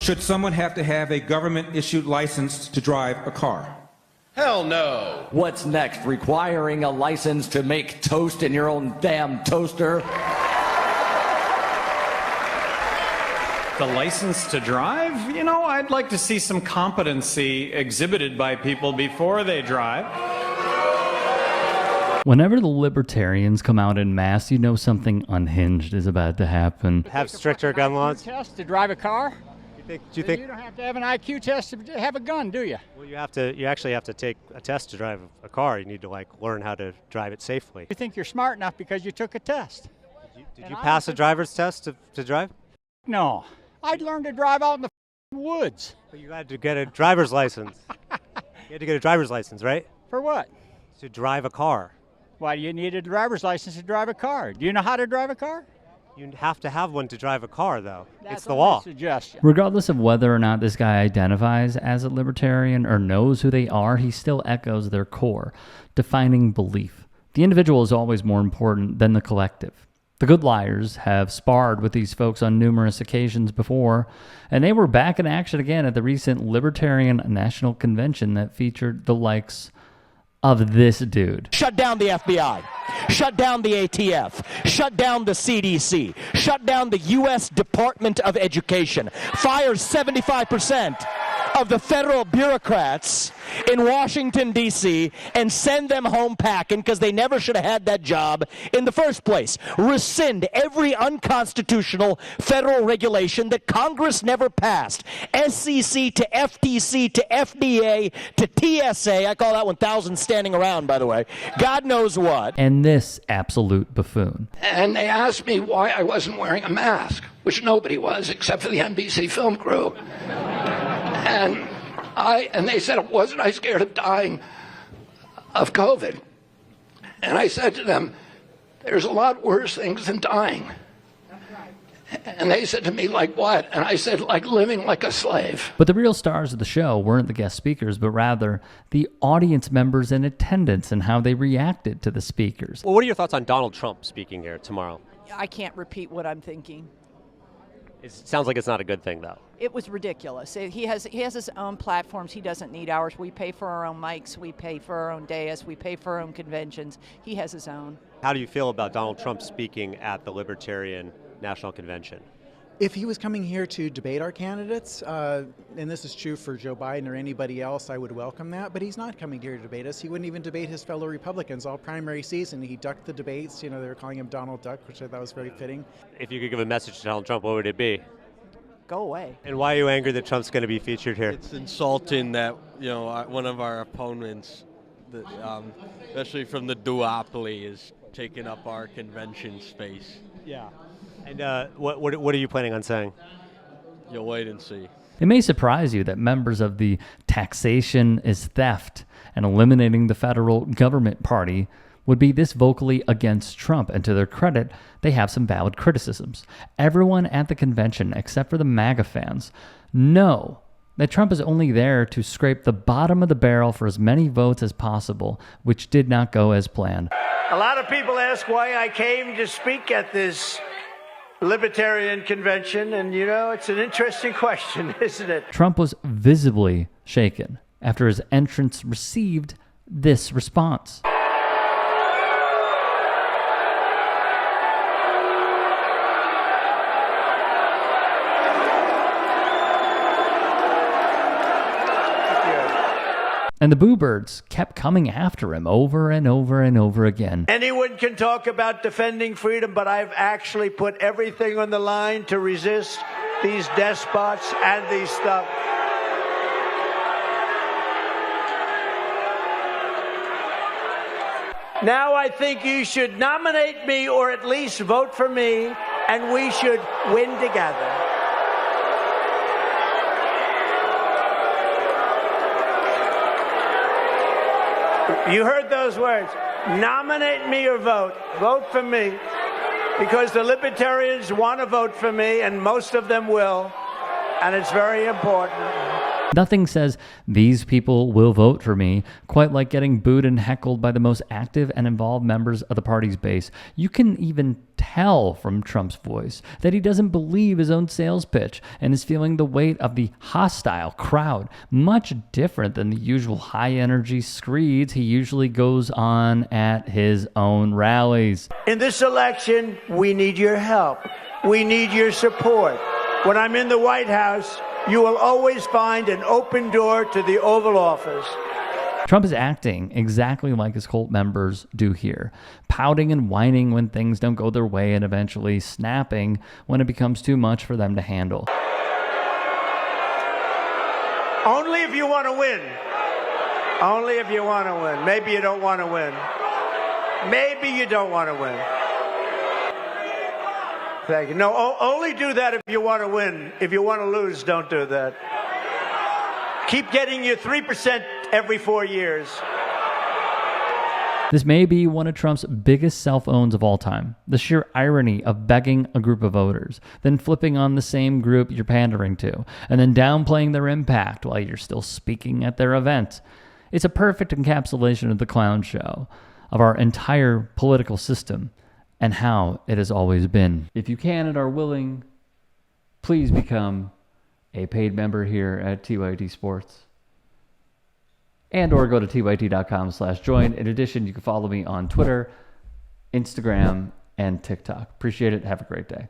Should someone have to have a government-issued license to drive a car? Hell no. What's next? Requiring a license to make toast in your own damn toaster? The license to drive? You know, I'd like to see some competency exhibited by people before they drive. Whenever the libertarians come out en masse, you know something unhinged is about to happen. Have stricter gun laws? Test to drive a car? Do you think you don't have to have an IQ test to have a gun, do you? Well, you actually have to take a test to drive a car. You need to learn how to drive it safely. You think you're smart enough because you took a test. Did you pass a driver's test to drive? No. I'd learn to drive out in the woods. But you had to get a driver's license. You had to get a driver's license, right? For what? To drive a car. Why do you need a driver's license to drive a car? Do you know how to drive a car? You have to have one to drive a car, though. That's it's the law. Suggestion. Regardless of whether or not this guy identifies as a libertarian or knows who they are, he still echoes their core, defining belief. The individual is always more important than the collective. The good liars have sparred with these folks on numerous occasions before, and they were back in action again at the recent Libertarian National Convention that featured the likes of this dude. Shut down the FBI. Shut down the ATF. Shut down the CDC. Shut down the U.S. Department of Education. Fire 75% of the federal bureaucrats in Washington, D.C., and send them home packing because they never should have had that job in the first place. Rescind every unconstitutional federal regulation that Congress never passed. SEC to FTC to FDA to TSA. I call that 1,000 standing around, by the way. God knows what. And this absolute buffoon. And they asked me why I wasn't wearing a mask, which nobody was except for the NBC film crew. And they said, wasn't I scared of dying of COVID? And I said to them, there's a lot worse things than dying. And they said to me, like what? And I said, like living like a slave. But the real stars of the show weren't the guest speakers, but rather the audience members in attendance and how they reacted to the speakers. Well, what are your thoughts on Donald Trump speaking here tomorrow? I can't repeat what I'm thinking. It sounds like it's not a good thing, though. It was ridiculous. He has his own platforms. He doesn't need ours. We pay for our own mics. We pay for our own dais. We pay for our own conventions. He has his own. How do you feel about Donald Trump speaking at the Libertarian National Convention? If he was coming here to debate our candidates, and this is true for Joe Biden or anybody else, I would welcome that, but he's not coming here to debate us. He wouldn't even debate his fellow Republicans all primary season. He ducked the debates. You know, they were calling him Donald Duck, which I thought was very fitting. If you could give a message to Donald Trump, what would it be? Go away. And why are you angry that Trump's going to be featured here? It's insulting that, you know, one of our opponents, especially from the duopoly, is taking up our convention space. Yeah. And what are you planning on saying? You'll wait and see. It may surprise you that members of the taxation is theft and eliminating the federal government party would be this vocally against Trump, and to their credit, they have some valid criticisms. Everyone at the convention, except for the MAGA fans, know that Trump is only there to scrape the bottom of the barrel for as many votes as possible, which did not go as planned. A lot of people ask why I came to speak at this Libertarian Convention, and you know, it's an interesting question, isn't it? Trump was visibly shaken after his entrance received this response. And the boo birds kept coming after him over and over and over again. Anyone can talk about defending freedom, but I've actually put everything on the line to resist these despots and these stuff. Now I think you should nominate me or at least vote for me, and we should win together. You heard those words. Nominate me or vote. Vote for me. Because the Libertarians want to vote for me, and most of them will. And it's very important. Nothing says these people will vote for me quite like getting booed and heckled by the most active and involved members of the party's base. You can even tell from Trump's voice that he doesn't believe his own sales pitch and is feeling the weight of the hostile crowd, much different than the usual high-energy screeds he usually goes on at his own rallies. In this election, we need your help. We need your support. When I'm in the White House, you will always find an open door to the Oval Office. Trump is acting exactly like his cult members do here, pouting and whining when things don't go their way and eventually snapping when it becomes too much for them to handle. Only if you want to win. Only if you want to win. Maybe you don't want to win. Maybe you don't want to win. Thank you. No, only do that if you want to win. If you want to lose, don't do that. Keep getting your 3% every 4 years. This may be one of Trump's biggest self-owns of all time. The sheer irony of begging a group of voters, then flipping on the same group you're pandering to, and then downplaying their impact while you're still speaking at their event. It's a perfect encapsulation of the clown show, of our entire political system, and how it has always been. If you can and are willing, please become a paid member here at TYT Sports. And or go to tyt.com/join. In addition, you can follow me on Twitter, Instagram, and TikTok. Appreciate it. Have a great day.